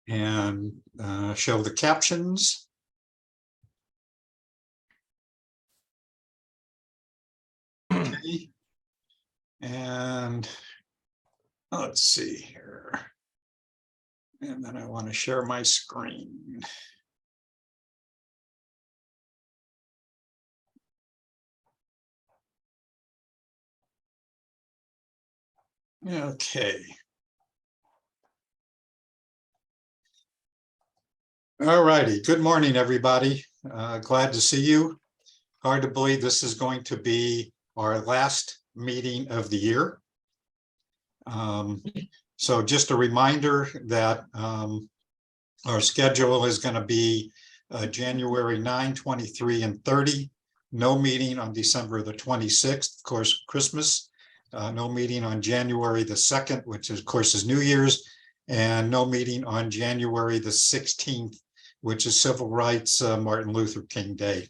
and show the captions. Okay. And let's see here. And then I want to share my screen. Okay. All righty. Good morning, everybody. Glad to see you. Hard to believe this is going to be our last meeting of the year. So just a reminder that our schedule is going to be January 9, 23, and 30. No meeting on December the 26th, of course, Christmas. No meeting on January the 2nd, which of course is New Year's, and no meeting on January the 16th, which is Civil Rights Martin Luther King Day.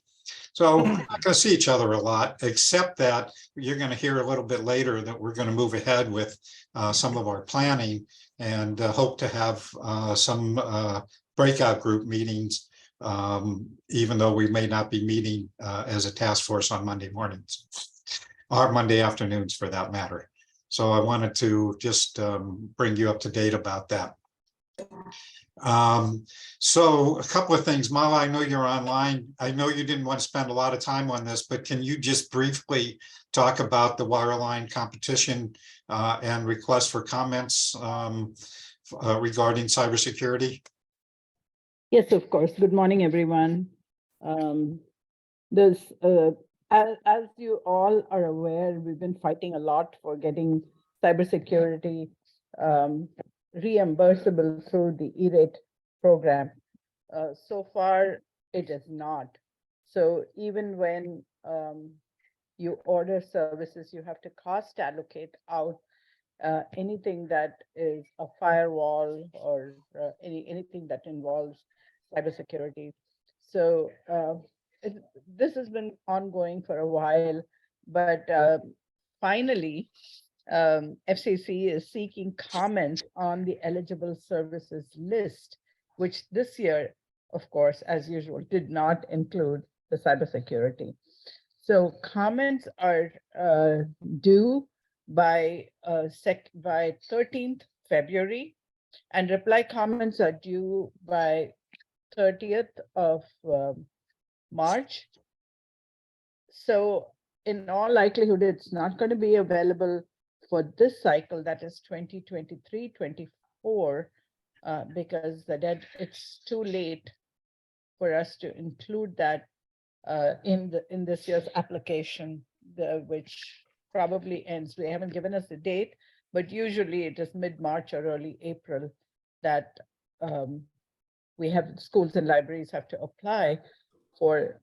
So we're not going to see each other a lot, except that you're going to hear a little bit later that we're going to move ahead with some of our planning and hope to have some breakout group meetings, even though we may not be meeting as a task force on Monday mornings or Monday afternoons for that matter. So I wanted to just bring you up to date about that. So a couple of things. Mala, I know you're online. I know you didn't want to spend a lot of time on this, but can you just briefly talk about the wireline competition and request for comments regarding cybersecurity? Yes, of course. Good morning, everyone. As you all are aware, we've been fighting a lot for getting cybersecurity reimbursable through the E-rate program. So far, it is not. So even when you order services, you have to cost allocate out anything that is a firewall or anything that involves cybersecurity. So this has been ongoing for a while, but finally, FCC is seeking comments on the eligible services list, which this year, of course, as usual, did not include the cybersecurity. So comments are due by 13th February, and reply comments are due by 30th of March. So in all likelihood, it's not going to be available for this cycle, that is 2023-24, because it's too late for us to include that in this year's application, which probably ends. They haven't given us a date, but usually it is mid-March or early April that we have schools and libraries have to apply for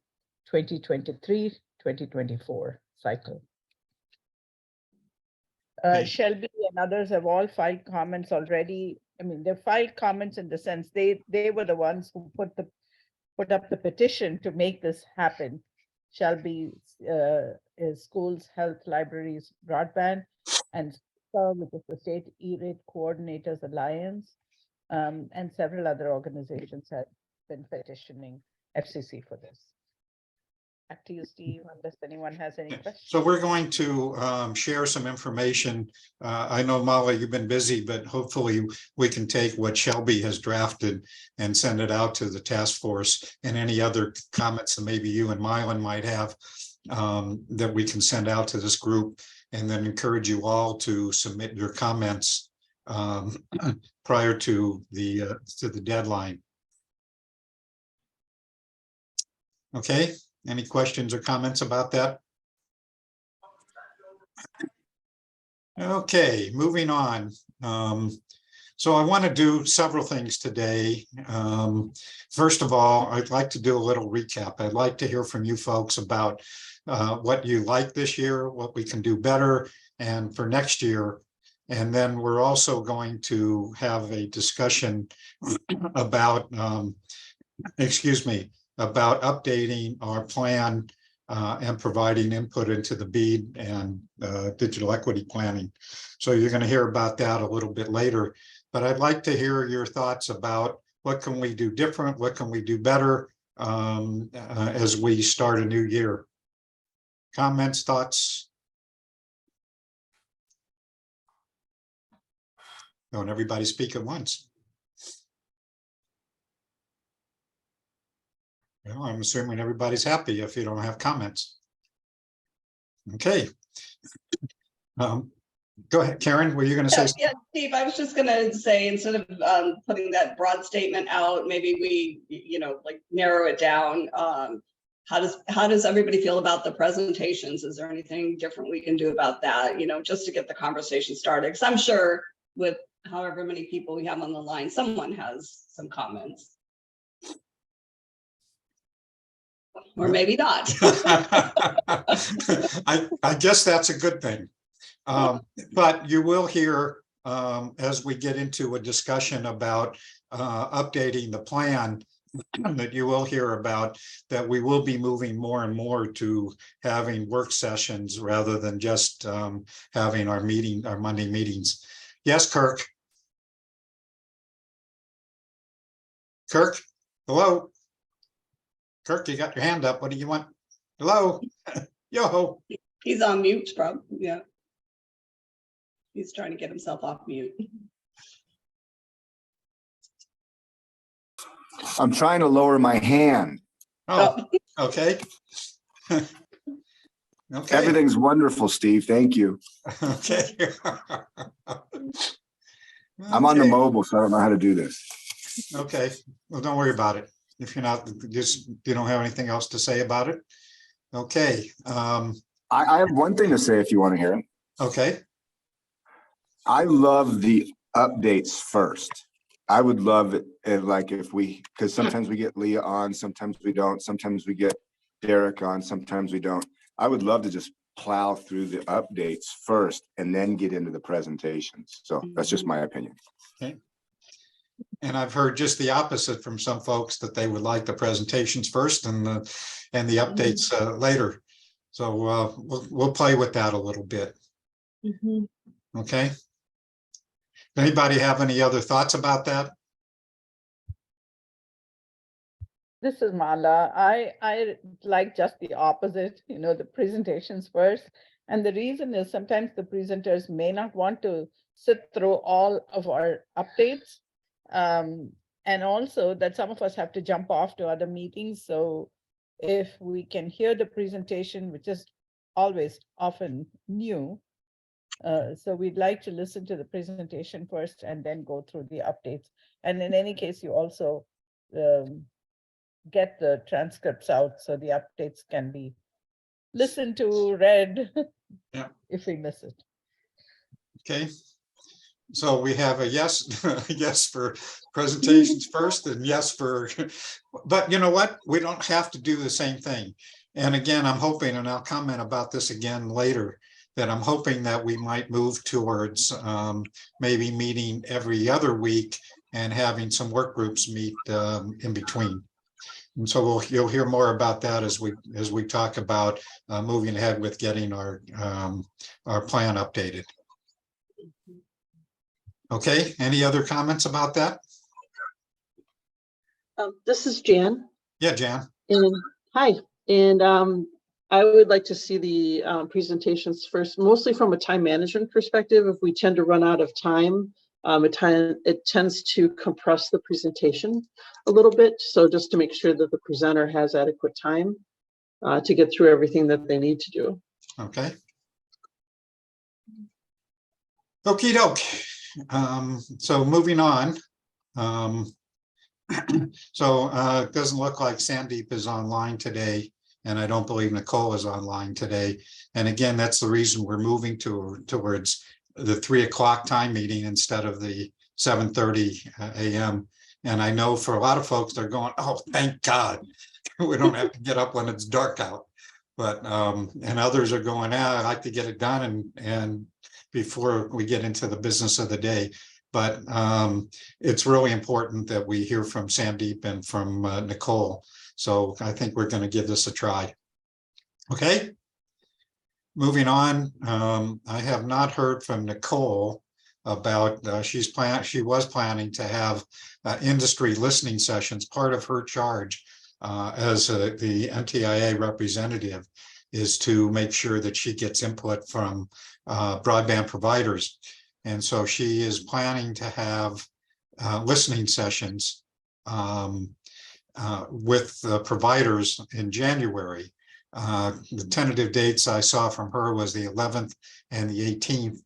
2023-2024 cycle. Shelby and others have all filed comments already. I mean, they filed comments in the sense they were the ones who put up the petition to make this happen. Shelby is Schools, Health, Libraries, Broadband, and which is the State E-Rate Coordinators Alliance, and several other organizations have been petitioning FCC for this. Back to you, Steve, unless anyone has any questions. So we're going to share some information. I know, Mala, you've been busy, but hopefully we can take what Shelby has drafted and send it out to the task force, and any other comments that maybe you and Mylan might have that we can send out to this group, and then encourage you all to submit your comments prior to the deadline. Okay. Any questions or comments about that? Okay, moving on. So I want to do several things today. First of all, I'd like to do a little recap. I'd like to hear from you folks about what you like this year, what we can do better, and for next year. And then we're also going to have a discussion about, about updating our plan and providing input into the BEAD and digital equity planning. So you're going to hear about that a little bit later. but I'd like to hear your thoughts about what can we do different, what can we do better as we start a new year. Comments, thoughts? Don't everybody speak at once. Well, I'm assuming everybody's happy if you don't have comments. Okay. Go ahead, Karen, were you going to say? Yeah, Steve, I was just going to say, instead of putting that broad statement out, maybe we, like narrow it down. How does everybody feel about the presentations? Is there anything different we can do about that? Just to get the conversation started. Because I'm sure with however many people we have on the line, someone has some comments. Or maybe not. I guess that's a good thing. But you will hear as we get into a discussion about updating the plan, that you will hear about that we will be moving more and more to having work sessions rather than just having our Monday meetings. Yes, Kirk. Kirk, hello. Kirk, you got your hand up. What do you want? Hello. Yo. He's on mute, probably. Yeah. He's trying to get himself off mute. I'm trying to lower my hand. Oh, okay. Okay. Everything's wonderful, Steve. Thank you. Okay. I'm on the mobile, so I don't know how to do this. Okay. Well, don't worry about it. If you're not, just you don't have anything else to say about it. Okay. I have one thing to say if you want to hear it. Okay. I love the updates first. I would love it because sometimes we get Leah on, sometimes we don't, sometimes we get Derek on, sometimes we don't. I would love to just plow through the updates first and then get into the presentations. So that's just my opinion. Okay. And I've heard just the opposite from some folks, that they would like the presentations first and the updates later. So we'll play with that a little bit. Okay. Anybody have any other thoughts about that? This is Mala. I like just the opposite, the presentations first. And the reason is sometimes the presenters may not want to sit through all of our updates. And also that some of us have to jump off to other meetings. So if we can hear the presentation, which is always often new, so we'd like to listen to the presentation first and then go through the updates. And in any case, you also get the transcripts out so the updates can be listened to, read, if we miss it. Okay. So we have a yes, yes for presentations first and yes for, but you know what? We don't have to do the same thing. And again, I'm hoping, and I'll comment about this again later, that I'm hoping that we might move towards maybe meeting every other week and having some work groups meet in between. And so you'll hear more about that as we talk about moving ahead with getting our plan updated. Okay, any other comments about that? This is Jan. Yeah, Jan. And hi. And I would like to see the presentations first, mostly from a time management perspective. If we tend to run out of time, it tends to compress the presentation a little bit. So just to make sure that the presenter has adequate time to get through everything that they need to do. Okay. Okie doke. So moving on. So it doesn't look like Sandeep is online today, and I don't believe Nicole is online today. And again, that's the reason we're moving towards the 3 o'clock time meeting instead of the 7:30 a.m. And I know for a lot of folks, they're going, oh, thank God, we don't have to get up when it's dark out. But and others are going, I'd like to get it done and before we get into the business of the day. But it's really important that we hear from Sandeep and from Nicole. So I think we're going to give this a try. Okay. Moving on, I have not heard from Nicole. about, she was planning to have industry listening sessions. Part of her charge as the NTIA representative is to make sure that she gets input from broadband providers. And so she is planning to have listening sessions with the providers in January. The tentative dates I saw from her was the 11th and the 18th,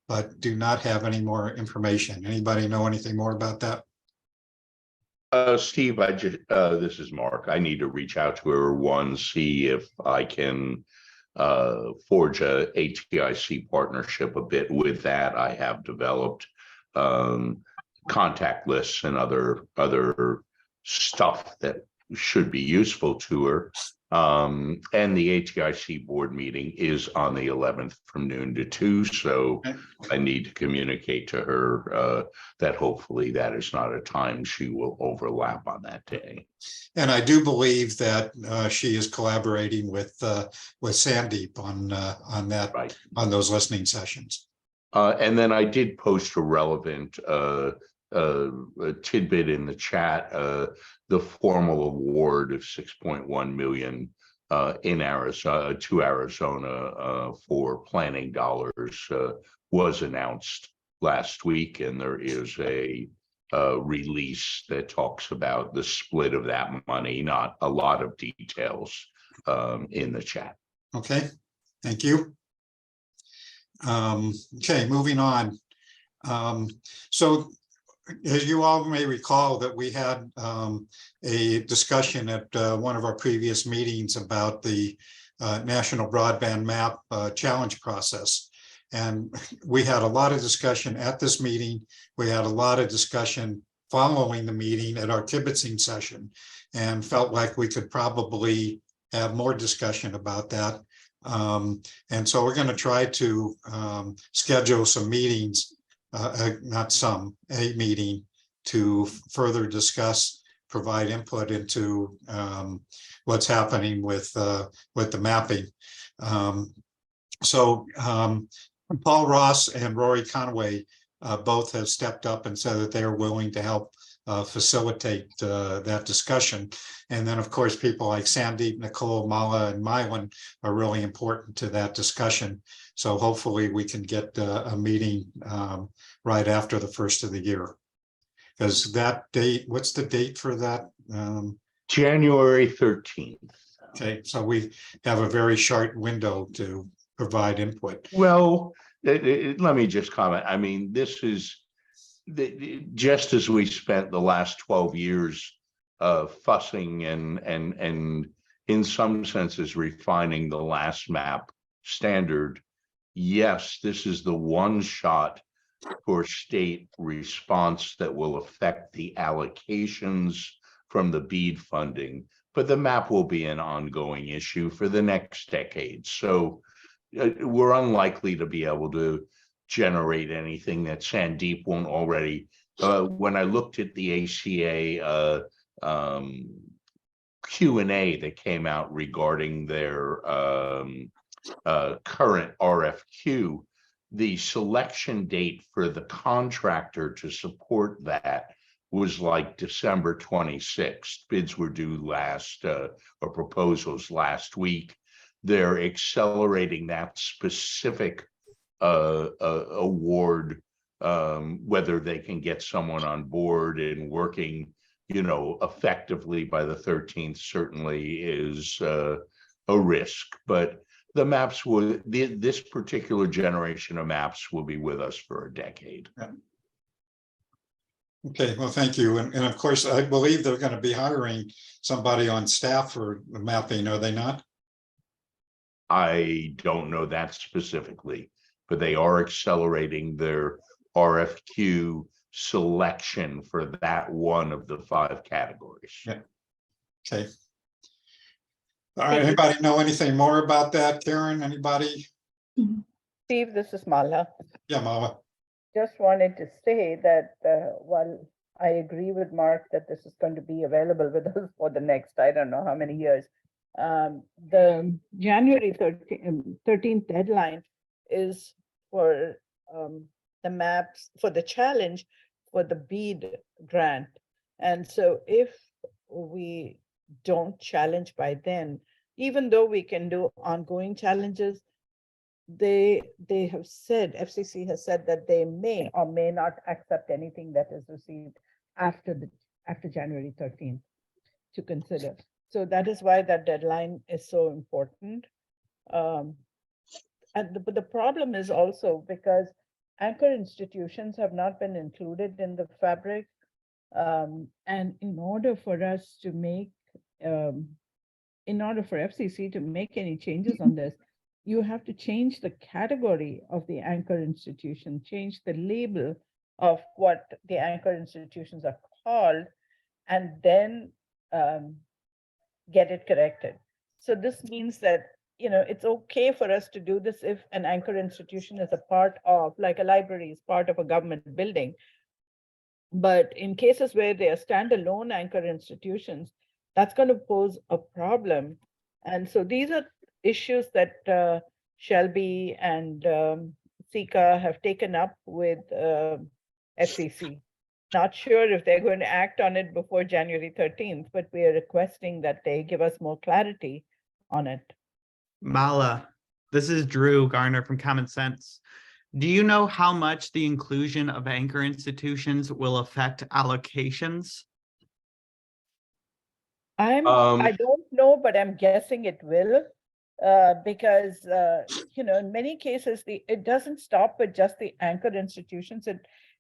but do not have any more information. Anybody know anything more about that? Steve, this is Mark. I need to reach out to her, see if I can forge a ATIC partnership a bit with that. I have developed contact lists and other stuff that should be useful to her. And the ATIC board meeting is on the 11th from noon to 2. So I need to communicate to her that hopefully that is not a time she will overlap on that day. And I do believe that she is collaborating with Sandeep on that, Right. on those listening sessions. And then I did post a relevant a tidbit in the chat, the formal award of 6.1 million in Arizona to Arizona for planning dollars was announced last week, and there is a release that talks about the split of that money. Not a lot of details in the chat. Okay, thank you. Okay, moving on. So as you all may recall, that we had a discussion at one of our previous meetings about the National Broadband Map challenge process. And we had a lot of discussion at this meeting. We had a lot of discussion following the meeting at our kibitzing session, and felt like we could probably have more discussion about that. And so we're going to try to schedule some meetings, a meeting to further discuss, provide input into what's happening with the mapping. Paul Ross and Rory Conway both have stepped up and said that they are willing to help facilitate that discussion. And then, of course, people like Sandeep, Nicole, Mala, and Mylan are really important to that discussion. So hopefully we can get a meeting right after the first of the year. Because that date, what's the date for that? January 13th. Okay, so we have a very short window to provide input. Well, let me just comment. I mean, this is just as we spent the last 12 years fussing and in some senses refining the last map standard. Yes, this is the one shot for state response that will affect the allocations from the BEAD funding, but the map will be an ongoing issue for the next decade. So we're unlikely to be able to generate anything that Sandeep won't already. When I looked at the ACA Q&A that came out regarding their current RFQ, the selection date for the contractor to support that was like December 26th. Bids were due or proposals last week. They're accelerating that specific award, whether they can get someone on board and working, effectively by the 13th certainly is a risk. But the maps this particular generation of maps will be with us for a decade. Yeah. Okay, well, thank you. And of course, I believe they're going to be hiring somebody on staff for the mapping, are they not? I don't know that specifically, but they are accelerating their RFQ selection for that one of the 5 categories. Yeah. Okay. All right, anybody know anything more about that, Karen? Anybody? Steve, this is Mala. Yeah, Mala. Just wanted to say that while I agree with Mark that this is going to be available with us for the next, I don't know how many years, the January 13th deadline is for the maps for the challenge for the BEAD grant. And so if we don't challenge by then, even though we can do ongoing challenges, they have said, FCC has said that they may or may not accept anything that is received after January 13th to consider. So that is why that deadline is so important. But the problem is also because anchor institutions have not been included in the fabric. And in order for us to make, in order for FCC to make any changes on this, you have to change the category of the anchor institution, change the label of what the anchor institutions are called, and then get it corrected. So this means that, it's okay for us to do this if an anchor institution is a part of, like a library is part of a government building. But in cases where they are standalone anchor institutions, that's going to pose a problem. And so these are issues that Shelby and Sika have taken up with FCC. Not sure if they're going to act on it before January 13th, but we are requesting that they give us more clarity on it. Mala, this is Drew Garner from Common Sense. Do you know how much the inclusion of anchor institutions will affect allocations? I don't know, but I'm guessing it will, because in many cases it doesn't stop with just the anchor institutions.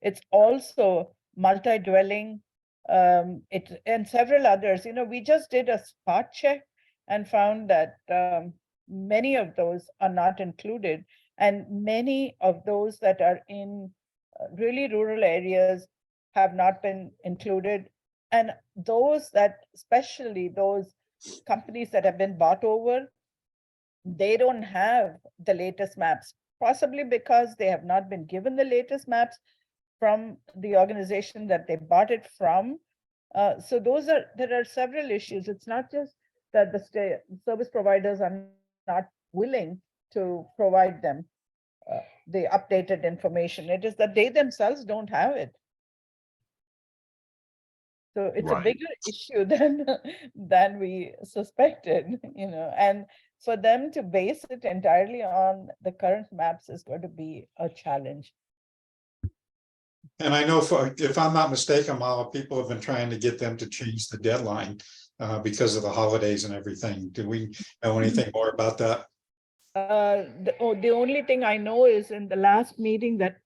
It's also multi-dwelling, and several others. We just did a spot check and found that many of those are not included, and many of those that are in really rural areas have not been included. And those that, especially those companies that have been bought over, they don't have the latest maps, possibly because they have not been given the latest maps from the organization that they bought it from. So there are several issues. It's not just that the service providers are not willing to provide them the updated information. It is that they themselves don't have it. So it's a Right. bigger issue than we suspected, and for them to base it entirely on the current maps is going to be a challenge. And I know if I'm not mistaken, Mala, people have been trying to get them to change the deadline because of the holidays and everything. Do we know anything more about that? The only thing I know is in the last meeting that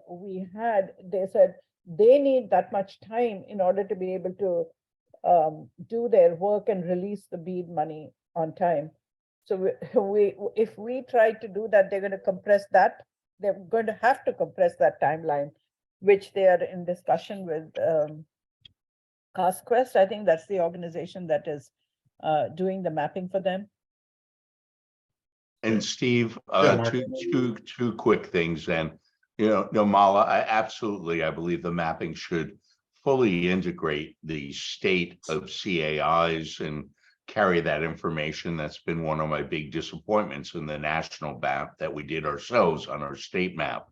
we had, they said they need that much time in order to be able to do their work and release the BEAD money on time. So if we try to do that, they're going to compress that. They're going to have to compress that timeline, which they are in discussion with CastQuest. I think that's the organization that is doing the mapping for them. And Steve, Yeah, Mark. two quick things then. Mala, I believe the mapping should fully integrate the state of CAIs and carry that information. That's been one of my big disappointments in the national map that we did ourselves on our state map.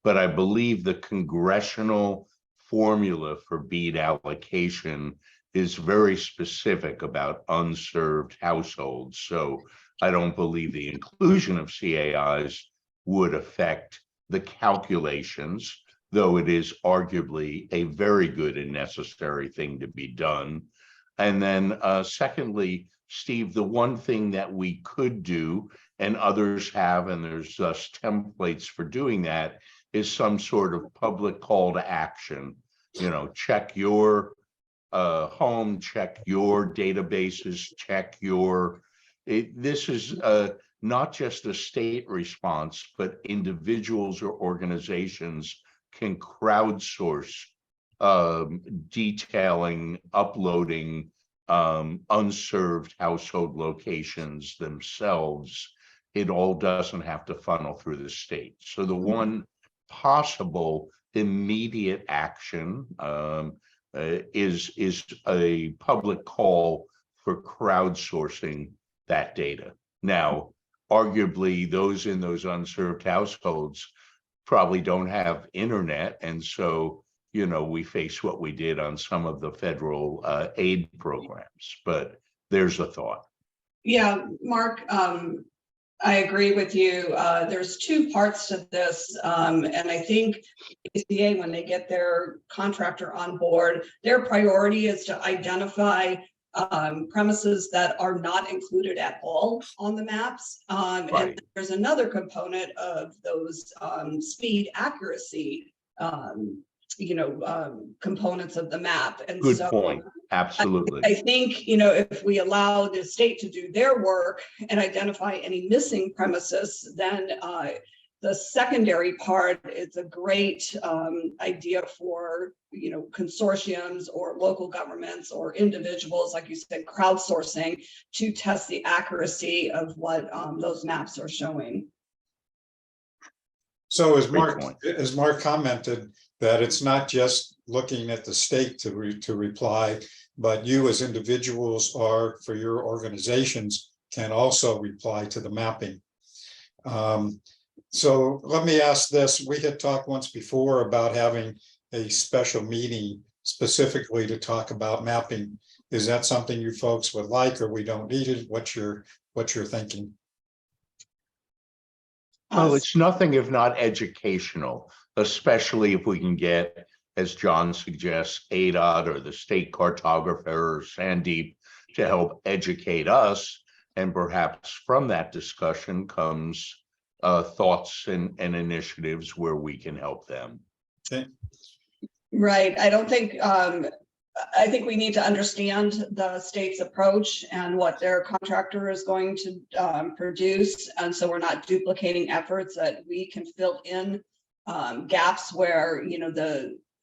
But I believe the congressional formula for BEAD allocation is very specific about unserved households. So I don't believe the inclusion of CAIs would affect the calculations, though it is arguably a very good and necessary thing to be done. And then secondly, Steve, the one thing that we could do, and others have, and there's templates for doing that, is some sort of public call to action. Check your home, check your databases, check your. This is not just a state response, but individuals or organizations can crowdsource detailing, uploading unserved household locations themselves. It all doesn't have to funnel through the state. So the one possible immediate action is a public call for crowdsourcing that data. Now, arguably, those in those unserved households probably don't have internet. And so, you know, we face what we did on some of the federal aid programs, but there's a thought. Yeah, Mark, I agree with you. There's two parts to this. And I think ACA, when they get their contractor on board, their priority is to identify premises that are not included at all on the maps. Right. And there's another component of those speed accuracy, components of the map. And Good so point. Absolutely. I think, you know, if we allow the state to do their work and identify any missing premises, then the secondary part is a great idea for, you know, consortiums or local governments or individuals, like you said, crowdsourcing to test the accuracy of what those maps are showing. So as Great Mark commented, that it's not just looking at the state to reply, but you as individuals or for your organizations can also reply to the mapping. So let me ask this. We had talked once before about having a special meeting specifically to talk about mapping. Is that something you folks would like, or we don't need it? What's your thinking? Well, it's nothing if not educational, especially if we can get, as John suggests, ADOT or the state cartographer or Sandeep to help educate us. And perhaps from that discussion comes thoughts and initiatives where we can help them. Okay. Right. I think we need to understand the state's approach and what their contractor is going to produce. And so we're not duplicating efforts, that we can fill in gaps where, you know,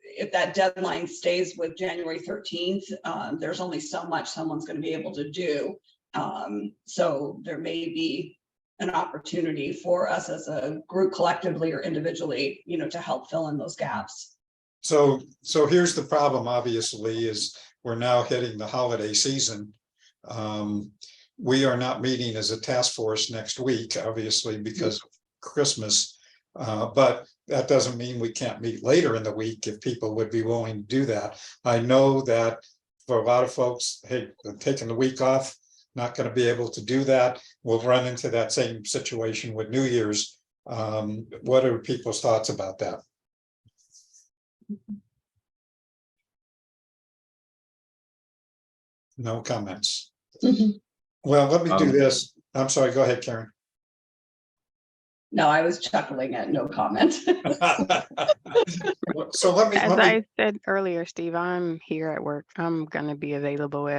if that deadline stays with January 13th, there's only so much someone's going to be able to do. So there may be an opportunity for us as a group collectively or individually, you know, to help fill in those gaps. So here's the problem, obviously, is we're now hitting the holiday season. We are not meeting as a task force next week, obviously, because of Christmas. But that doesn't mean we can't meet later in the week if people would be willing to do that. I know that for a lot of folks, hey, they're taking the week off, not going to be able to do that. We'll run into that same situation with New Year's. What are people's thoughts about that? No comments. Well, let me do this. I'm sorry, go ahead, Karen. No, I was chuckling at no comment. So let me. As I said earlier, Steve, I'm here at work. I'm going to be available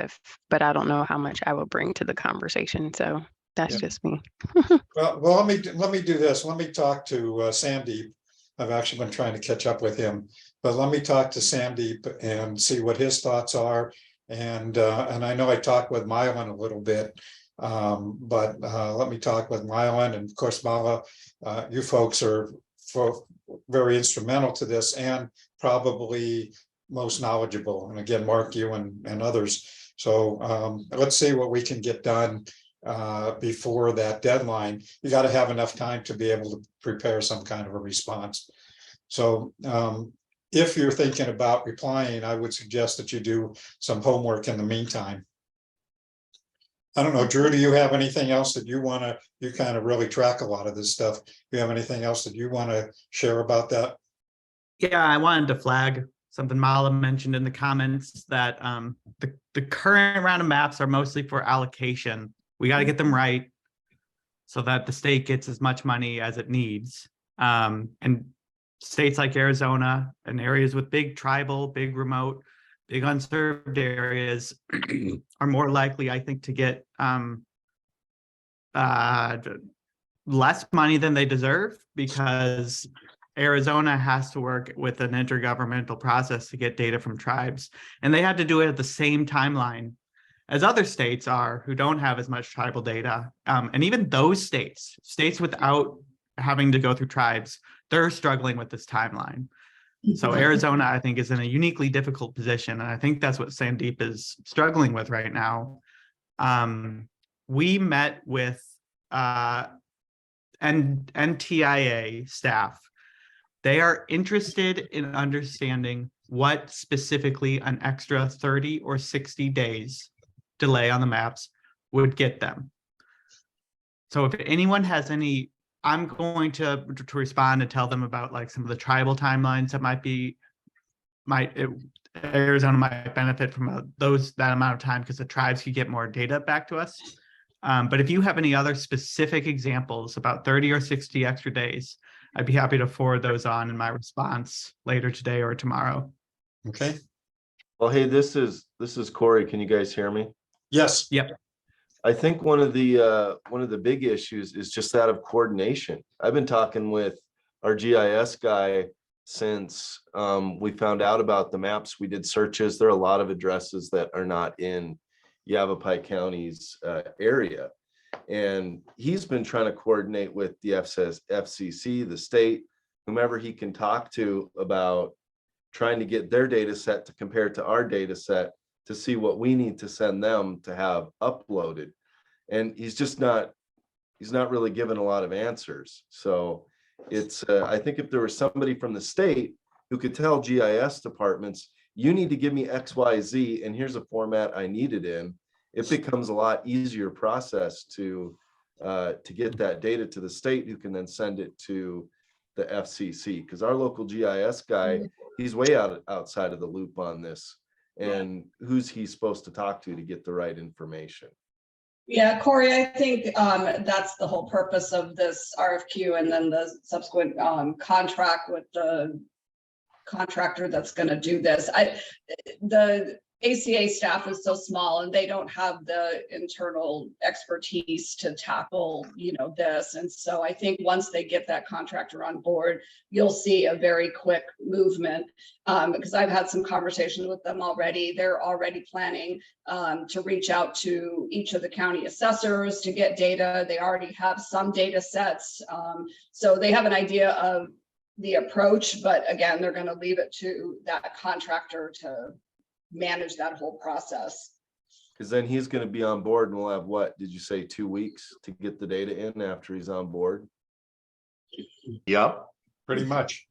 but I don't know how much I will bring to the conversation. So that's just me. Well, let me do this. Let me talk to Sandeep. I've actually been trying to catch up with him, but let me talk to Sandeep and see what his thoughts are. And I know I talked with Mylan a little bit, but let me talk with Mylan, and of course, Mala, you folks are very instrumental to this and probably most knowledgeable. And again, Mark, you and others. So let's see what we can get done before that deadline. You got to have enough time to be able to prepare some kind of a response. So if you're thinking about replying, I would suggest that you do some homework in the meantime. I don't know, Drew, do you have anything else that you kind of really track a lot of this stuff. Do you have anything else that you want to share about that? Yeah, I wanted to flag something Mala mentioned in the comments, that the current round of maps are mostly for allocation. We got to get them right so that the state gets as much money as it needs. And states like Arizona and areas with big tribal, big remote, big unserved areas are more likely, I think, to get less money than they deserve, because Arizona has to work with an intergovernmental process to get data from tribes. And they had to do it at the same timeline as other states are who don't have as much tribal data. And even those states without having to go through tribes, they're struggling with this timeline. So Arizona, I think, is in a uniquely difficult position. And I think that's what Sandeep is struggling with right now. We met with NTIA staff They are interested in understanding what specifically an extra 30 or 60 days delay on the maps would get them. So if anyone has any, I'm going to respond and tell them about like some of the tribal timelines that Arizona might benefit from that amount of time because the tribes could get more data back to us. But if you have any other specific examples about 30 or 60 extra days, I'd be happy to forward those on in my response later today or tomorrow. Okay, Well, hey, this is Corey. Can you guys hear me? yes, Yep. I think one of the big issues is just that of coordination. I've been talking with our GIS guy since we found out about the maps. We did searches. There are a lot of addresses that are not in Yavapai County's area. And he's been trying to coordinate with the FCC, the state, whomever he can talk to about trying to get their data set to compare to our data set to see what we need to send them to have uploaded. And he's not really given a lot of answers. So it's, I think if there was somebody from the state who could tell GIS departments, you need to give me X, Y, Z, and here's a format I need it in, it becomes a lot easier process to get that data to the state, who can then send it to the FCC. Because our local GIS guy, he's way outside of the loop on this. And who's he supposed to talk to get the right information? Yeah, Corey, I think that's the whole purpose of this RFQ and then the subsequent contract with the contractor that's going to do this. The ACA staff is so small and they don't have the internal expertise to tackle, this. And so I think once they get that contractor on board, you'll see a very quick movement, because I've had some conversations with them already. They're already planning to reach out to each of the county assessors to get data. They already have some data sets. So they have an idea of the approach, but again, they're going to leave it to that contractor to manage that whole process. Because then he's going to be on board and we'll have, what did you say, 2 weeks to get the data in after he's on board? Yep. pretty much.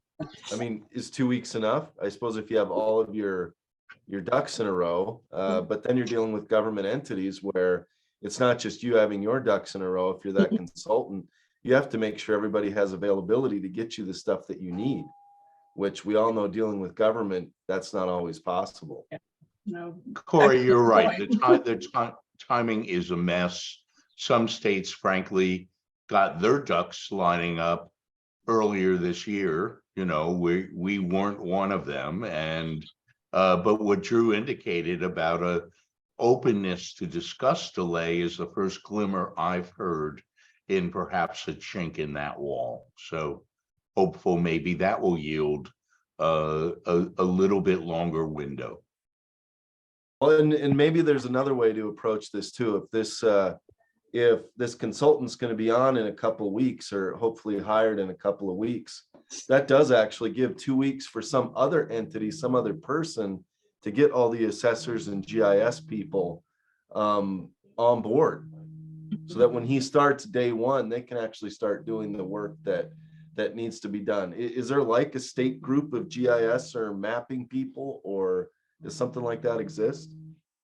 I mean, is 2 weeks enough? I suppose if you have all of your ducks in a row, but then you're dealing with government entities where it's not just you having your ducks in a row. If you're that consultant, you have to make sure everybody has availability to get you the stuff that you need, which we all know dealing with government, that's not always possible. No, Corey, you're right. The timing is a mess. Some states, frankly, got their ducks lining up earlier this year. We weren't one of them. And but what Drew indicated about a openness to discuss delay is the first glimmer I've heard in perhaps a chink in that wall. So hopeful maybe that will yield a little bit longer window. Well, and maybe there's another way to approach this too. If this consultant's going to be on in a couple of weeks, or hopefully hired in a couple of weeks, that does actually give 2 weeks for some other entity, some other person to get all the assessors and GIS people on board, so that when he starts day one, they can actually start doing the work that needs to be done. Is there like a state group of GIS or mapping people, or does something like that exist?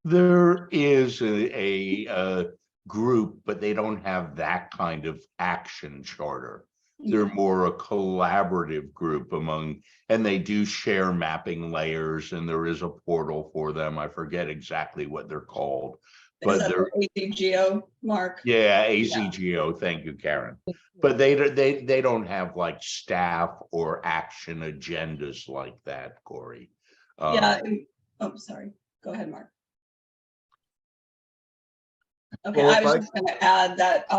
There is a group, but they don't have that kind of action charter. They're more a collaborative group and they do share mapping layers, and there is a portal for them. I forget exactly what they're called, but they're AZGO, Mark. Yeah, AZGO. Thank you, Karen. But they don't have like staff or action agendas like that, Corey. Yeah. Oh, sorry. Go ahead, Mark. Okay, Well, I was just going to add that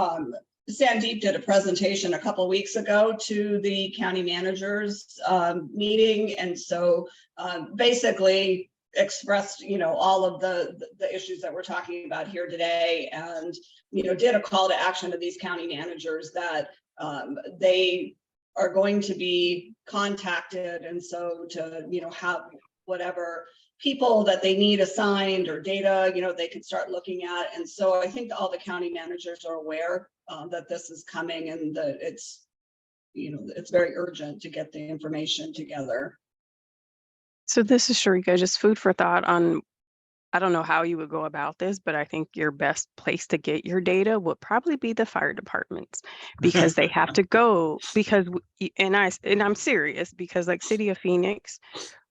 Sandeep did a presentation a couple of weeks ago to the county managers meeting, and so basically expressed, all of the issues that we're talking about here today, and did a call to action to these county managers that they are going to be contacted, and so to have whatever people that they need assigned or data, they could start looking at. And so I think all the county managers are aware that this is coming and that it's it's very urgent to get the information together. So this is Sharika, just food for thought on, I don't know how you would go about this, but I think your best place to get your data would probably be the fire departments, because they have to go, because, and I'm serious, because like City of Phoenix,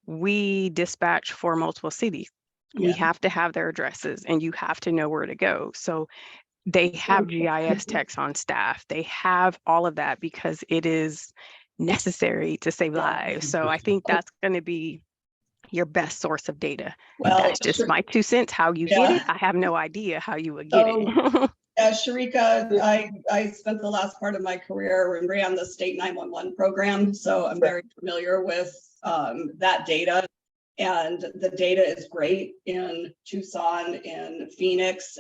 we dispatch for multiple cities. We Yeah. have to have their addresses and you have to know where to go. So they have GIS techs on staff. They have all of that because it is necessary to save lives. So I think that's going to be your best source of data. Well, That's just my 2 cents. How you get it, I have no idea how you would get it. Sharika, I spent the last part of my career and ran the state 911 program, so I'm very familiar with that data. And the data is great in Tucson, in Phoenix.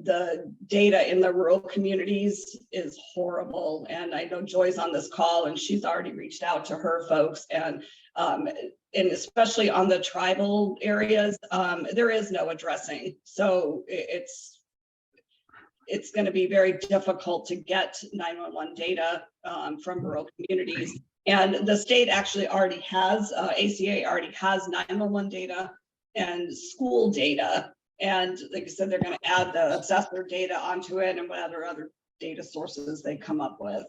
The data in the rural communities is horrible. And I know Joy's on this call and she's already reached out to her folks, and especially on the tribal areas, there is no addressing. So it's going to be very difficult to get 911 data from rural communities. And the state actually already has, ACA already has 911 data and school data. And like I said, they're going to add the assessor data onto it and whatever other data sources they come up with.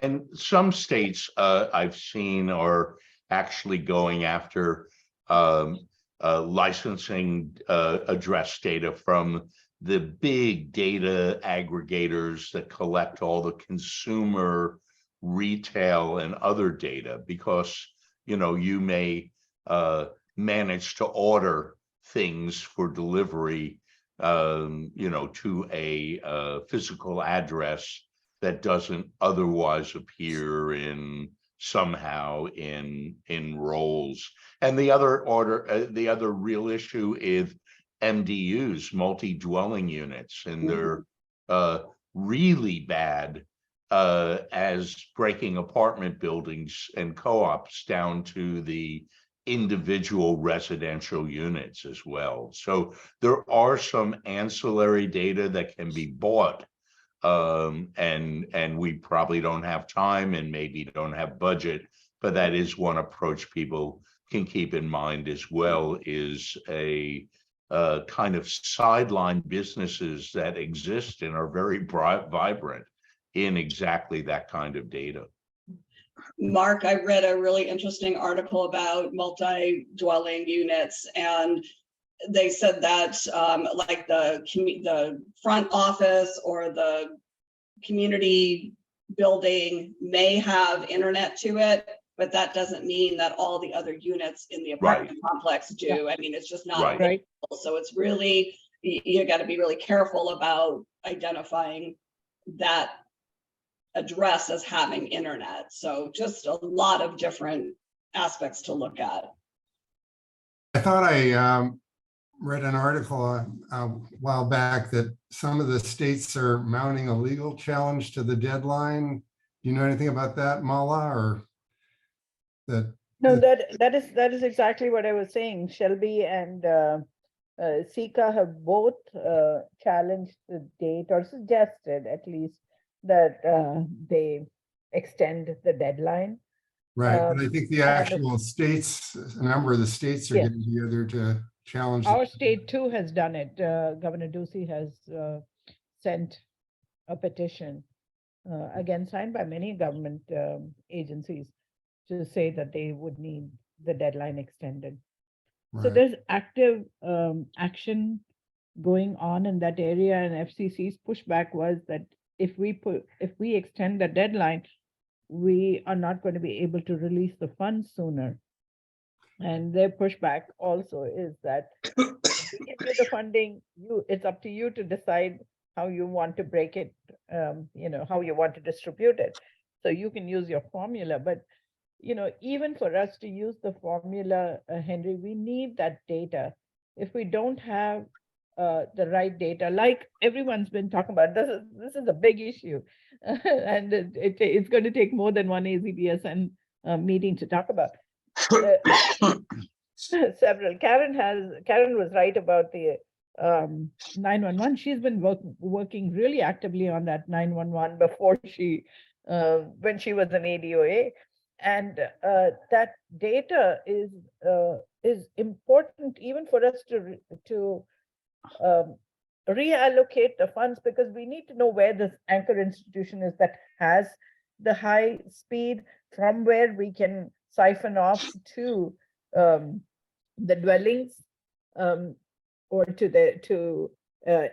And some states I've seen are actually going after licensing address data from the big data aggregators that collect all the consumer, retail, and other data, because you may manage to order things for delivery to a physical address that doesn't otherwise appear somehow in roles. And the other real issue is MDUs, multi-dwelling units, and they're really bad as breaking apartment buildings and co-ops down to the individual residential units as well. So there are some ancillary data that can be bought, and we probably don't have time and maybe don't have budget, but that is one approach people can keep in mind as well, is a kind of sideline businesses that exist and are very vibrant in exactly that kind of data. Mark, I read a really interesting article about multi-dwelling units, and they said that like the front office or the community building may have internet to it, but that doesn't mean that all the other units in the apartment complex do. I mean, it's just not Right. So it's really, you got to be really careful about identifying that address as having internet. So just a lot of different aspects to look at. I thought I read an article a while back that some of the states are mounting a legal challenge to the deadline. Do you know anything about that, Mala, or that? No, that is exactly what I was saying. Shelby and Sika have both challenged the date, or suggested at least that they extend the deadline. Right, but I think the actual states, a number of the states are getting together to challenge. Our state too has done it. Governor Ducey has sent a petition, again signed by many government agencies, to say that they would need the deadline extended. So there's active action going on in that area, and FCC's pushback was that if we extend the deadline, we are not going to be able to release the funds sooner. And their pushback also is that if we give you the funding, it's up to you to decide how you want to break it, how you want to distribute it. So you can use your formula, but even for us to use the formula, Henry, we need that data. If we don't have the right data, like everyone's been talking about, this is a big issue, and it's going to take more than one AZBSN meeting to talk about. Several. Karen was right about the 911. She's been working really actively on that 911 before she when she was an ADOA. And that data is important even for us to reallocate the funds, because we need to know where this anchor institution is that has the high speed, from where we can siphon off to the dwellings, or to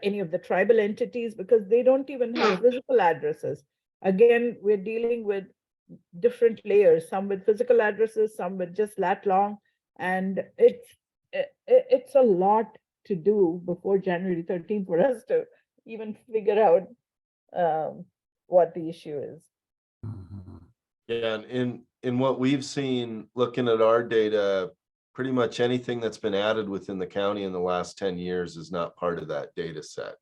any of the tribal entities, because they don't even have physical addresses. Again, we're dealing with different layers, some with physical addresses, some with just lat long, and it's a lot to do before January 13th for us to even figure out what the issue is. Yeah, and in what we've seen, looking at our data, pretty much anything that's been added within the county in the last 10 years is not part of that data set.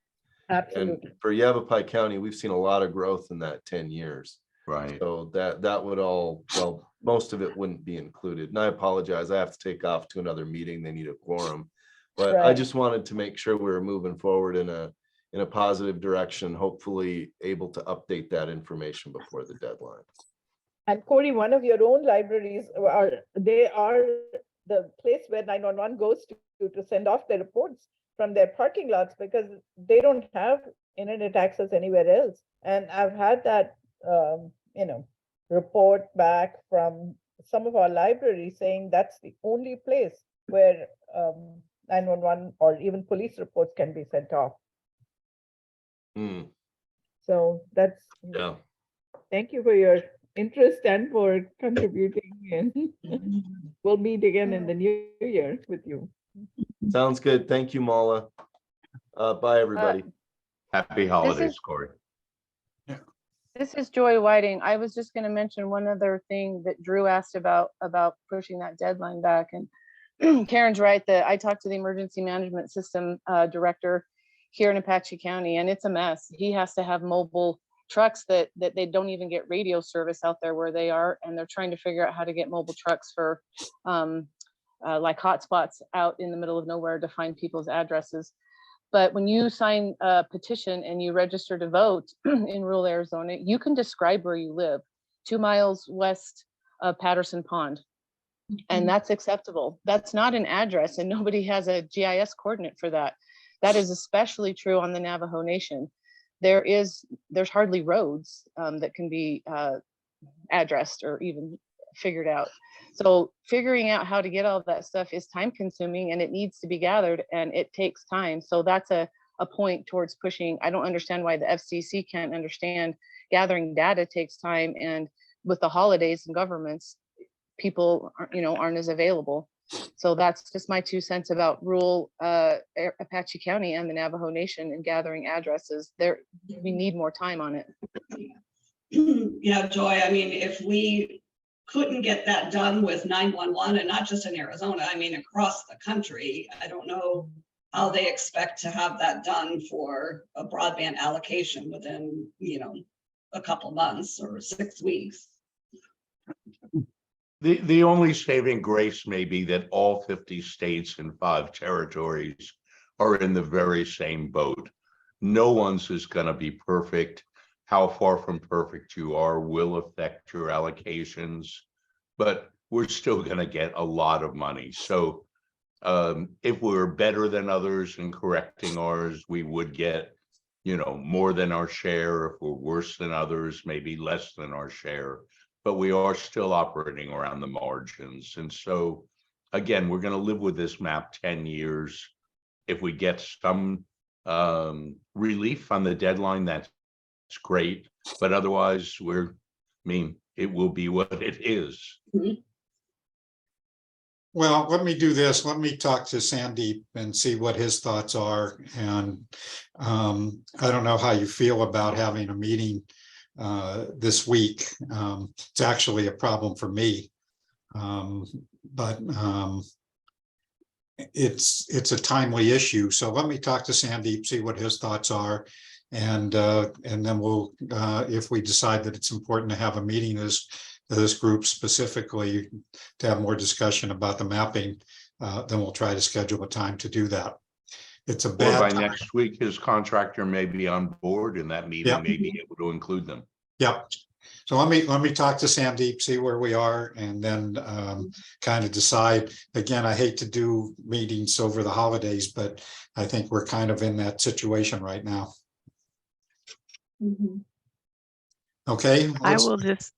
Absolutely. And for Yavapai County, we've seen a lot of growth in that 10 years. Right. So that would all, well, most of it wouldn't be included. And I apologize, I have to take off to another meeting. They need a quorum. But I Right. just wanted to make sure we were moving forward in a positive direction, hopefully able to update that information before the deadline. And Corey, one of your own libraries are the place where 911 goes to send off their reports from their parking lots, because they don't have internet access anywhere else. And I've had that report back from some of our libraries saying that's the only place where 911 or even police reports can be sent off. Hmm, So that's, yeah. thank you for your interest and for contributing, and we'll meet again in the new year with you. Sounds good. Thank you, Mala. Bye, everybody. Happy holidays, Corey. This is Joy Whiting. I was just going to mention one other thing that Drew asked about pushing that deadline back. And Karen's right that I talked to the emergency management system director here in Apache County, and it's a mess. He has to have mobile trucks that they don't even get radio service out there where they are, and they're trying to figure out how to get mobile trucks for like hotspots out in the middle of nowhere to find people's addresses. But when you sign a petition and you register to vote in rural Arizona, you can describe where you live, 2 miles west of Patterson Pond. And that's acceptable. That's not an address, and nobody has a GIS coordinate for that. That is especially true on the Navajo Nation. There's hardly roads that can be addressed or even figured out. So figuring out how to get all that stuff is time consuming, and it needs to be gathered, and it takes time. So that's a point towards pushing. I don't understand why the FCC can't understand gathering data takes time, and with the holidays and governments, people aren't as available. So that's just my 2 cents about rural Apache County and the Navajo Nation and gathering addresses. We need more time on it. Yeah, Joy, I mean, if we couldn't get that done with 911, and not just in Arizona, I mean, across the country, I don't know how they expect to have that done for a broadband allocation within, a couple months or 6 weeks. The only saving grace may be that all 50 states and 5 territories are in the very same boat. No one's is going to be perfect. How far from perfect you are will affect your allocations, but we're still going to get a lot of money. So if we're better than others in correcting ours, we would get, more than our share. If we're worse than others, maybe less than our share. But we are still operating around the margins. And so, again, we're going to live with this map 10 years. If we get some relief on the deadline, that's great. But otherwise, it will be what it is. Well, let me do this. Let me talk to Sandeep and see what his thoughts are. And I don't know how you feel about having a meeting this week. It's actually a problem for me, but it's a timely issue. So let me talk to Sandeep, see what his thoughts are, and then we'll, if we decide that it's important to have a meeting as this group specifically to have more discussion about the mapping, then we'll try to schedule a time to do that. It's a Or bad by time. next week, his contractor may be on board and that meeting may be able to include them. Yep. So let me talk to Sandeep, see where we are, and then kind of decide. Again, I hate to do meetings over the holidays, but I think we're kind of in that situation right now. Okay. I let's- will just,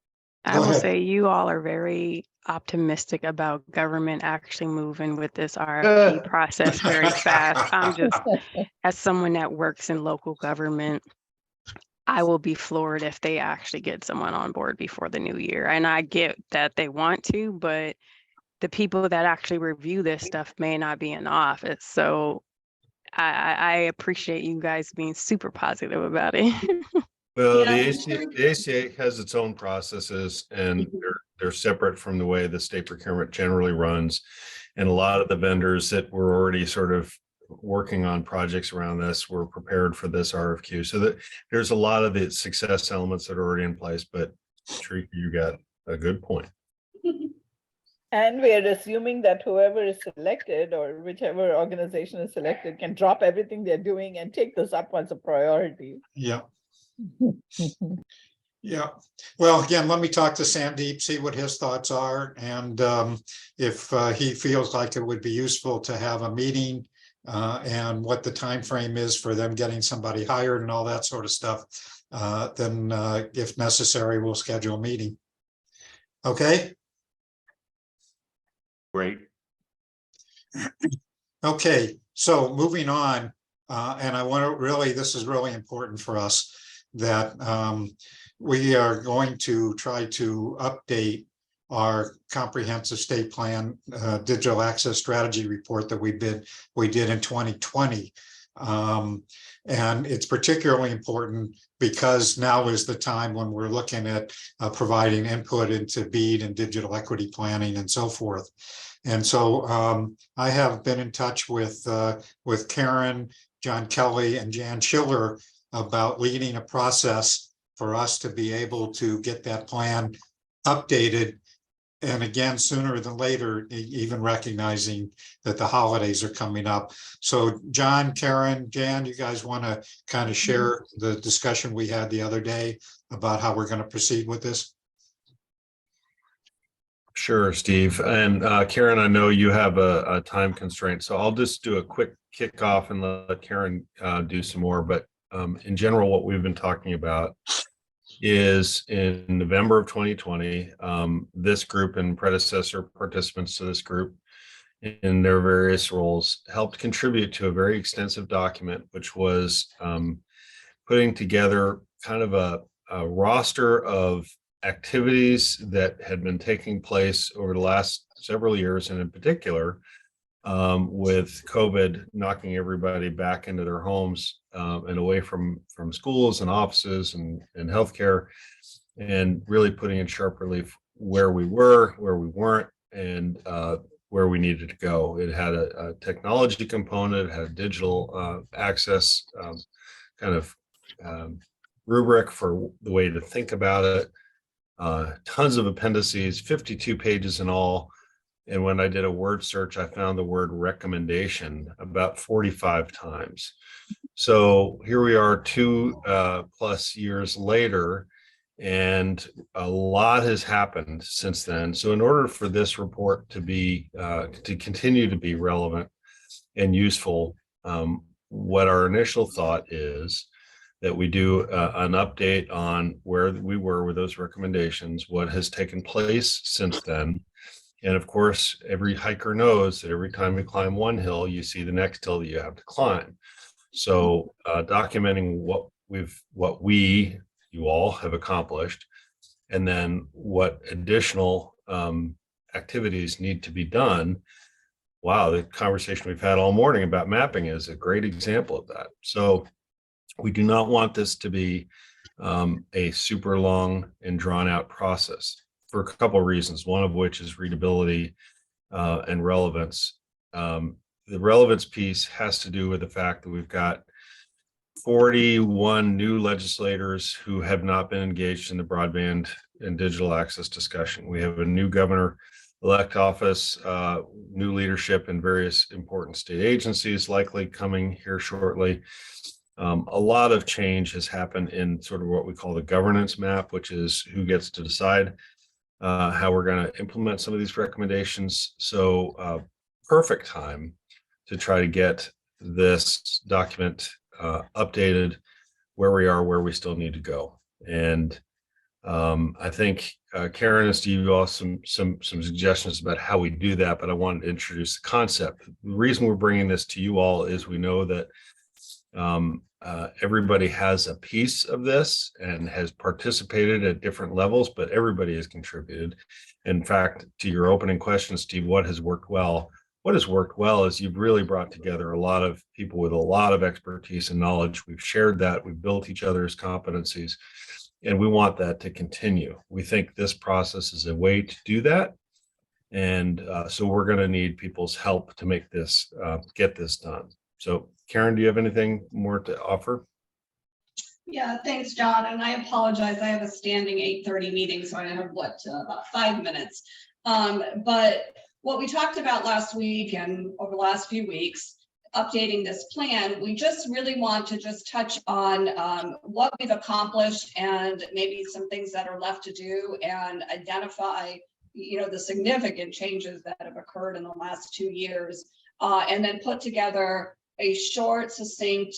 I Go will ahead. say you all are very optimistic about government actually moving with this RFP process very fast. I'm just, as someone that works in local government, I will be floored if they actually get someone on board before the new year. And I get that they want to, but the people that actually review this stuff may not be in office. So I appreciate you guys being super positive about it. Well, Yeah, the ACA has its own processes and they're separate from the way the state procurement generally runs. And a lot of the vendors that were already sort of working on projects around this were prepared for this RFQ. So that there's a lot of the success elements that are already in place, but Teresa, you got a good point. And we are assuming that whoever is selected or whichever organization is selected can drop everything they're doing and take this up as a priority. Yeah. Yeah. Well, again, let me talk to Sandeep, see what his thoughts are. And if he feels like it would be useful to have a meeting and what the time frame is for them getting somebody hired and all that sort of stuff, then if necessary, we'll schedule a meeting. Okay. Great. Okay, so moving on, and I want to really, this is really important for us, that we are going to try to update our comprehensive state plan digital access strategy report that we did in 2020. And it's particularly important because now is the time when we're looking at providing input into BEAD and digital equity planning and so forth. And so I have been in touch with Karen, John Kelly, and Jan Schiller about leading a process for us to be able to get that plan updated. And again, sooner than later, even recognizing that the holidays are coming up. So John, Karen, Jan, you guys want to kind of share the discussion we had the other day about how we're going to proceed with this? Sure, Steve. And Karen, I know you have a time constraint, so I'll just do a quick kickoff and let Karen do some more. But in general, what we've been talking about is in November of 2020, this group and predecessor participants to this group in their various roles helped contribute to a very extensive document, which was putting together kind of a roster of activities that had been taking place over the last several years, and in particular, with COVID knocking everybody back into their homes and away from schools and offices and healthcare, and really putting in sharp relief where we were, where we weren't, and where we needed to go. It had a technology component, it had a digital access kind of rubric for the way to think about it. Tons of appendices, 52 pages in all. And when I did a word search, I found the word recommendation about 45 times. So here we are 2+ years later, and a lot has happened since then. So in order for this report to be, to continue to be relevant and useful, what our initial thought is that we do an update on where we were with those recommendations, what has taken place since then. And of course, every hiker knows that every time you climb one hill, you see the next hill that you have to climb. So documenting what you all have accomplished, and then what additional activities need to be done. Wow, the conversation we've had all morning about mapping is a great example of that. So we do not want this to be a super long and drawn out process for a couple of reasons, one of which is readability and relevance. The relevance piece has to do with the fact that we've got 41 new legislators who have not been engaged in the broadband and digital access discussion. We have a new governor-elect office, new leadership in various important state agencies likely coming here shortly. A lot of change has happened in sort of what we call the governance map, which is who gets to decide how we're going to implement some of these recommendations. So perfect time to try to get this document updated, where we are, where we still need to go. And I think Karen and Steve, you all some suggestions about how we do that, but I wanted to introduce the concept. The reason we're bringing this to you all is we know that everybody has a piece of this and has participated at different levels, but everybody has contributed. In fact, to your opening question, Steve, what has worked well? What has worked well is you've really brought together a lot of people with a lot of expertise and knowledge. We've shared that, we've built each other's competencies, and we want that to continue. We think this process is a way to do that. And so we're going to need people's help to make this, get this done. So Karen, do you have anything more to offer? Yeah, thanks, John. And I apologize. I have a standing 8:30 meeting, so I have about 5 minutes. But what we talked about last week and over the last few weeks, updating this plan, we just really want to just touch on what we've accomplished and maybe some things that are left to do, and identify, the significant changes that have occurred in the last 2 years, and then put together a short, succinct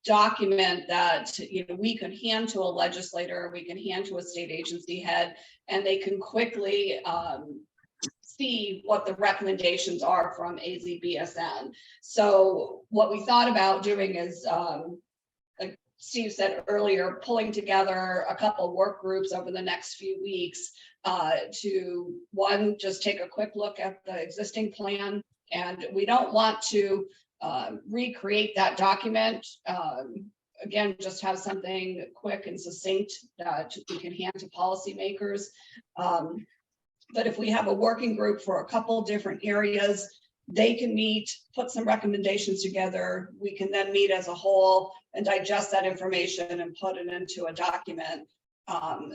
document that we could hand to a legislator, we can hand to a state agency head, and they can quickly see what the recommendations are from AZBSN. So what we thought about doing is, like Steve said earlier, pulling together a couple work groups over the next few weeks to, one, just take a quick look at the existing plan. And we don't want to recreate that document. Again, just have something quick and succinct that we can hand to policymakers. But if we have a working group for a couple different areas, they can meet, put some recommendations together. We can then meet as a whole and digest that information and put it into a document.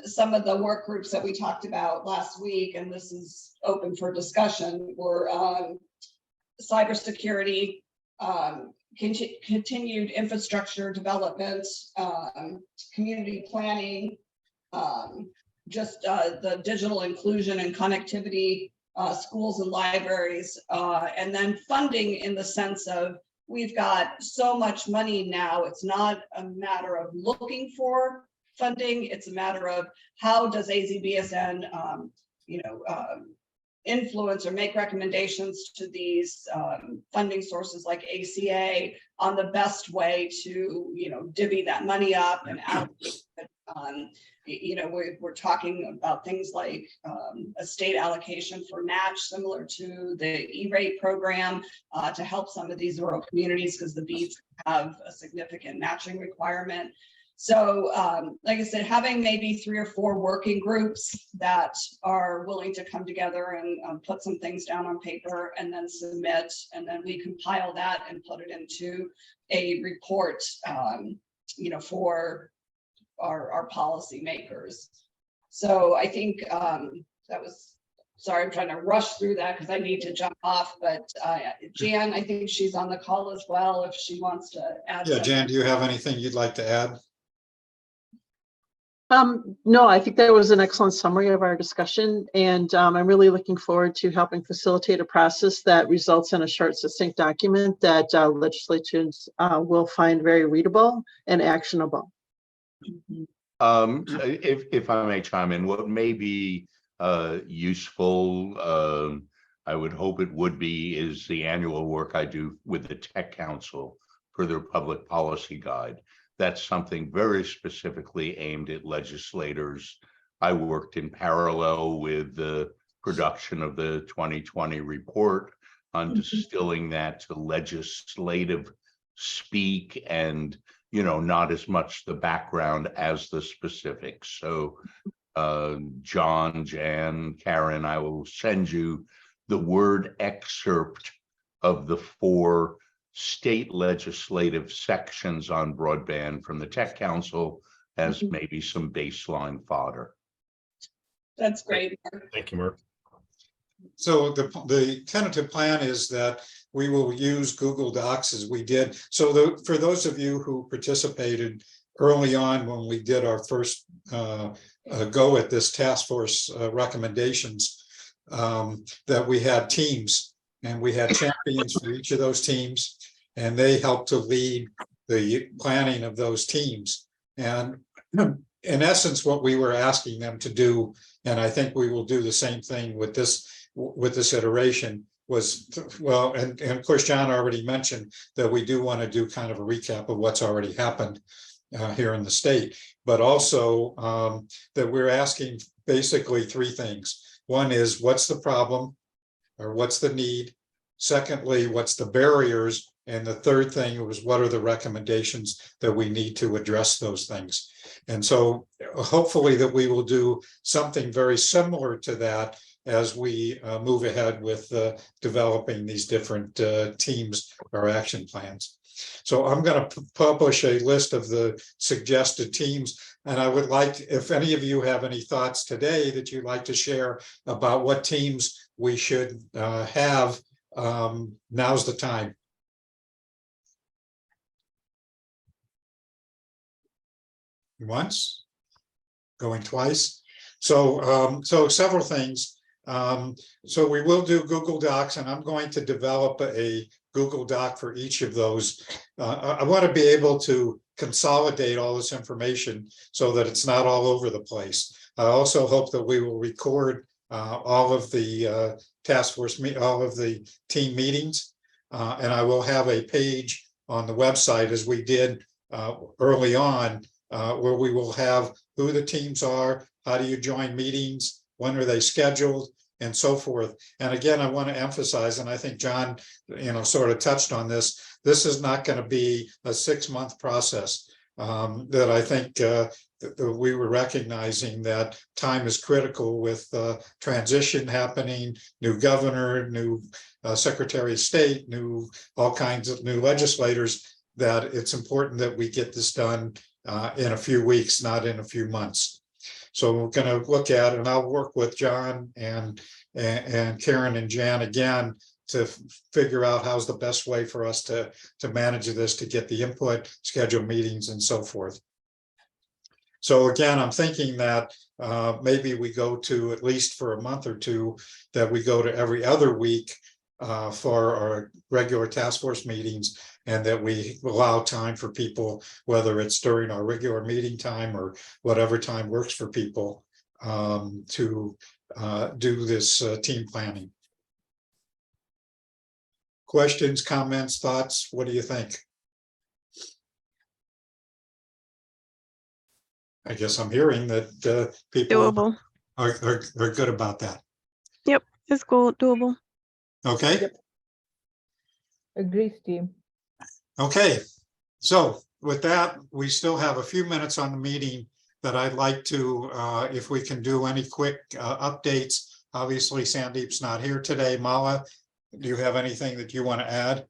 Some of the work groups that we talked about last week, and this is open for discussion, were cybersecurity, continued infrastructure development, community planning, just the digital inclusion and connectivity, schools and libraries, and then funding, in the sense of, we've got so much money now, it's not a matter of looking for funding, it's a matter of how does AZBSN influence or make recommendations to these funding sources like ACA on the best way to divvy that money up and allocate it. We're talking about things like a state allocation for match, similar to the E-rate program, to help some of these rural communities, because the beads have a significant matching requirement. So like I said, having maybe 3 or 4 working groups that are willing to come together and put some things down on paper and then submit, and then we compile that and put it into a report, for our policymakers. So I think that was, sorry, I'm trying to rush through that because I need to jump off, but Jan, I think she's on the call as well, if she wants to add. Yeah, something. Jan, do you have anything you'd like to add? No, I think that was an excellent summary of our discussion, and I'm really looking forward to helping facilitate a process that results in a short, succinct document that legislatures will find very readable and actionable. If I may chime in, what may be useful, I would hope it would be, is the annual work I do with the Tech Council for their public policy guide. That's something very specifically aimed at legislators. I worked in parallel with the production of the 2020 report on distilling that to legislative speak, and not as much the background as the specifics. So John, Jan, Karen, I will send you the word excerpt of the 4 state legislative sections on broadband from the Tech Council as maybe some baseline fodder. That's great, Mark. Thank you, Mark. So the tentative plan is that we will use Google Docs as we did. So for those of you who participated early on when we did our first go at this task force recommendations, that we had teams and we had champions for each of those teams, and they helped to lead the planning of those teams. And in essence, what we were asking them to do, and I think we will do the same thing with this iteration, was, well, and of course, John already mentioned that we do want to do kind of a recap of what's already happened here in the state, but also that we're asking basically three things. One is, what's the problem or what's the need? Secondly, what's the barriers? And the third thing was, what are the recommendations that we need to address those things? And so hopefully that we will do something very similar to that as we move ahead with developing these different teams or action plans. So I'm going to publish a list of the suggested teams. And I would like, if any of you have any thoughts today that you'd like to share about what teams we should have, now's the time. Once, going twice. So several things. So we will do Google Docs, and I'm going to develop a Google Doc for each of those. I want to be able to consolidate all this information so that it's not all over the place. I also hope that we will record all of the task force, all of the team meetings, and I will have a page on the website, as we did early on, where we will have who the teams are, how do you join meetings, when are they scheduled, and so forth. And again, I want to emphasize, and I think John, sort of touched on this, this is not going to be a 6-month process. That I think that we were recognizing that time is critical with transition happening, new governor, new secretary of state, all kinds of new legislators, that it's important that we get this done in a few weeks, not in a few months. So we're going to look at it, and I'll work with John and Karen and Jan again to figure out how's the best way for us to manage this, to get the input, schedule meetings, and so forth. So again, I'm thinking that maybe we go to, at least for a month or two, that we go to every other week for our regular task force meetings, and that we allow time for people, whether it's during our regular meeting time or whatever time works for people, to do this team planning. Questions, comments, thoughts? What do you think? I guess I'm hearing that people Doable. are good about that. Yep, it's cool, doable. Okay. Yep. Agree, Steve. Okay. So with that, we still have a few minutes on the meeting that I'd like to, if we can do any quick updates. Obviously, Sandeep's not here today. Mala, do you have anything that you want to add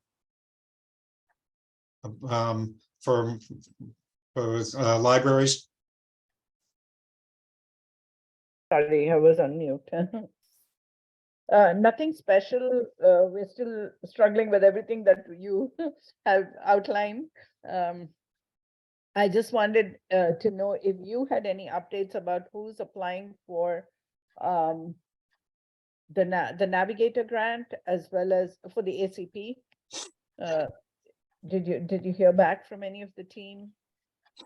for libraries? Sorry, I was on mute. Nothing special. We're still struggling with everything that you have outlined. I just wanted to know if you had any updates about who's applying for the Navigator grant, as well as for the ACP. Did you hear back from any of the team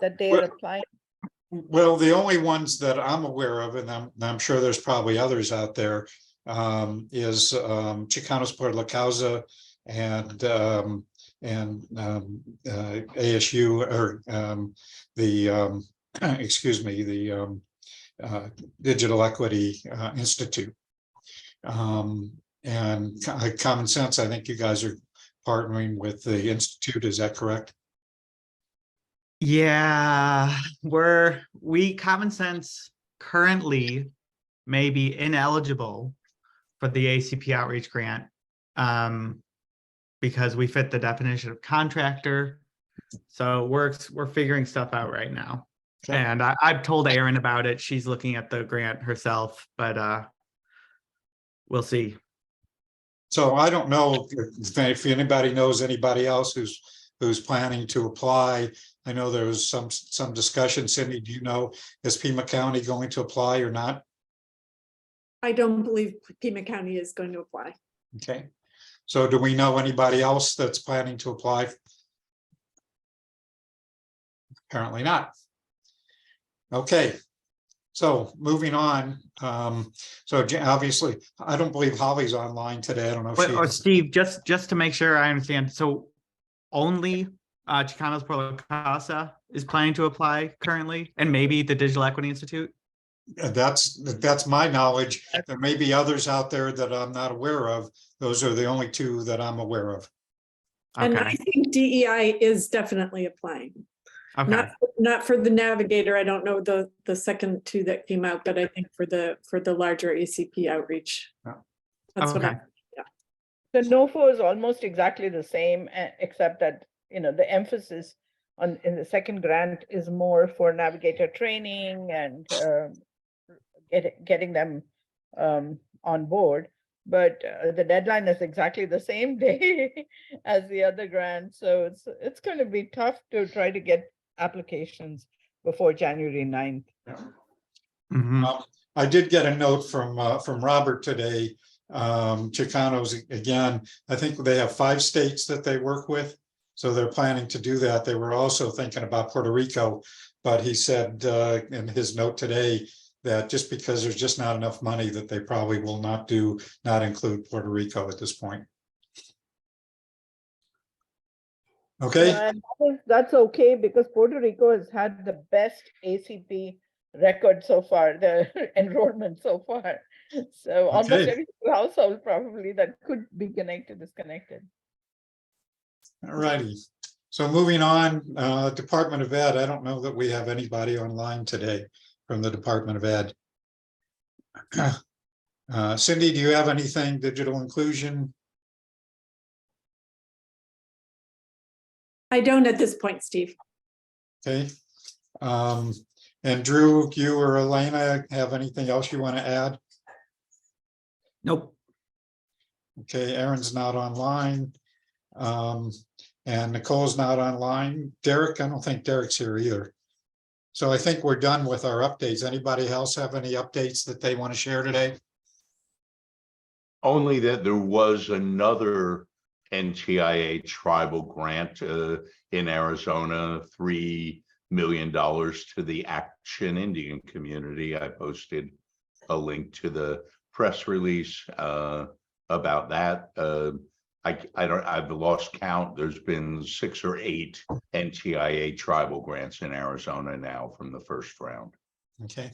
that they are applying? Well, the only ones that I'm aware of, and I'm sure there's probably others out there, is Chicanos por la Causa and ASU, or the excuse me, the Digital Equity Institute. And Common Sense, I think you guys are partnering with the Institute, is that correct? Yeah, Common Sense currently may be ineligible for the ACP outreach grant because we fit the definition of contractor. So we're figuring stuff out right now. Okay. And I've told Erin about it. She's looking at the grant herself, but we'll see. So I don't know if anybody knows anybody else who's planning to apply. I know there was some discussion. Cindy, do you know, is Pima County going to apply or not? I don't believe Pima County is going to apply. Okay. So do we know anybody else that's planning to apply? Apparently not. Okay. So moving on, so obviously, I don't believe Holly's online today. I don't know if she Or is. Steve, just to make sure I understand, so only Chicanos por la Casa is planning to apply currently, and maybe the Digital Equity Institute? That's my knowledge. There may be others out there that I'm not aware of. Those are the only two that I'm aware of. And I Okay, think DEI is definitely applying. okay, Not for the Navigator. I don't know the second two that came out, but I think for the larger ACP outreach. Yeah. That's what okay. The NOFO is almost exactly the same, except that, the emphasis in the second grant is more for navigator training and getting them on board. But the deadline is exactly the same day as the other grant. So it's going to be tough to try to get applications before January 9th. Mhm. I did get a note from Robert today. Chicanos, again, I think they have 5 states that they work with. So they're planning to do that. They were also thinking about Puerto Rico, but he said in his note today that just because there's just not enough money that they probably will not include Puerto Rico at this point. Okay. And that's okay because Puerto Rico has had the best ACP record so far, the enrollment so far. So almost Okay. every household probably that could be connected is connected. All righty. So moving on, Department of Ed. I don't know that we have anybody online today from the Department of Ed. Cindy, do you have anything digital inclusion? I don't at this point, Steve. Okay. And Drew, you or Elena have anything else you want to add? Nope. Okay, Aaron's not online. And Nicole's not online. Derek, I don't think Derek's here either. So I think we're done with our updates. Anybody else have any updates that they want to share today? Only that there was another NTIA tribal grant in Arizona, $3 million to the Action Indian community. I posted a link to the press release about that. I've lost count. There's been 6 or 8 NTIA tribal grants in Arizona now from the first round. Okay.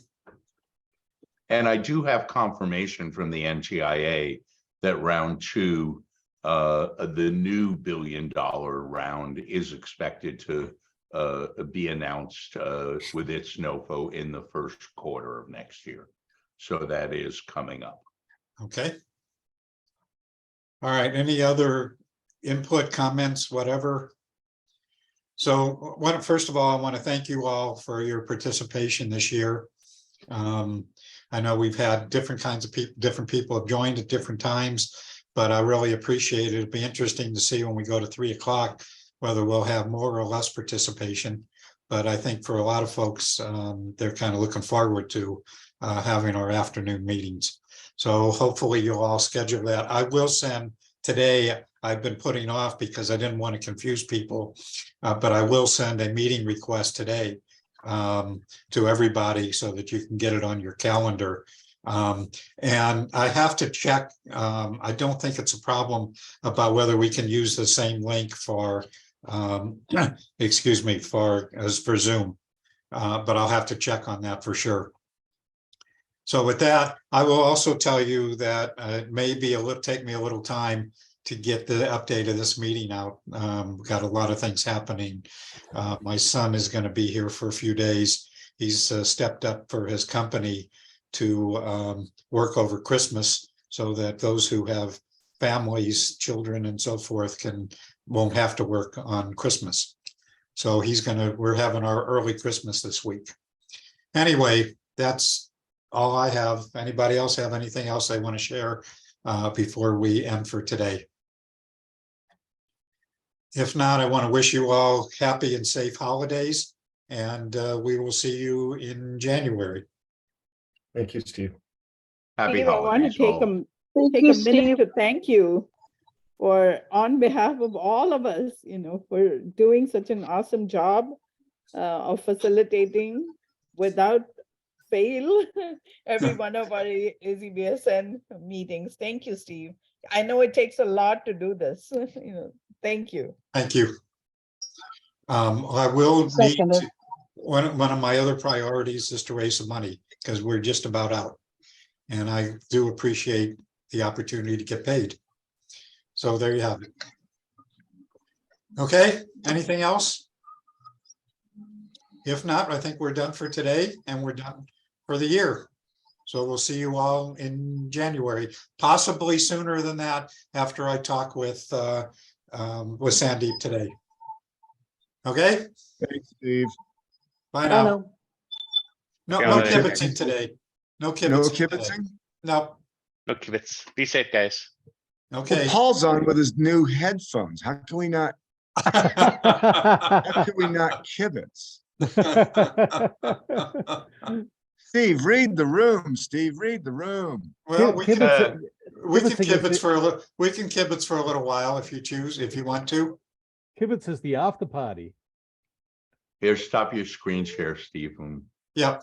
And I do have confirmation from the NTIA that round 2, the new $1 billion round is expected to be announced with its NOFO in the first quarter of next year. So that is coming up. Okay. All right, any other input, comments, whatever? So first of all, I want to thank you all for your participation this year. I know we've had different kinds of people, different people have joined at different times, but I really appreciate it. It'd be interesting to see when we go to 3 o'clock, whether we'll have more or less participation. But I think for a lot of folks, they're kind of looking forward to having our afternoon meetings. So hopefully you'll all schedule that. I will send today, I've been putting off because I didn't want to confuse people, but I will send a meeting request today to everybody so that you can get it on your calendar. And I have to check, I don't think it's a problem about whether we can use the same link for, excuse me, for Zoom, but I'll have to check on that for sure. So with that, I will also tell you that it may be take me a little time to get the update of this meeting out. We've got a lot of things happening. My son is going to be here for a few days. He's stepped up for his company to work over Christmas so that those who have families, children, and so forth won't have to work on Christmas. So we're having our early Christmas this week. Anyway, that's all I have. Anybody else have anything else they want to share before we end for today. If not, I want to wish you all happy and safe holidays, and we will see you in January. Thank you, Steve. Happy Steve, I want to holidays. take all. take a minute to thank you for, on behalf of all of us, for doing such an awesome job of facilitating without fail every one of our AZBSN meetings. Thank you, Steve. I know it takes a lot to do this. Thank you. Thank you. I will need Seconded. to, one of my other priorities is to raise some money because we're just about out. And I do appreciate the opportunity to get paid. So there you have it. Okay, anything else? If not, I think we're done for today and we're done for the year. So we'll see you all in January, possibly sooner than that after I talk with Sandeep today. Okay? Thanks, Steve. Bye now. no. No Yeah, kibitzing today. No No kibitzing today. kibitzing? No. No kibitz. Be safe, guys. Well, Okay. Paul's on with his new headphones. How can we not kibitz? Steve, read the room. Steve, read the room. Well, we can kibitzing is kibitz for a little. We can kibitz for a little while if you choose, if you want to. Kibitz is the after party. Here, stop your screen share, Steve. Yep.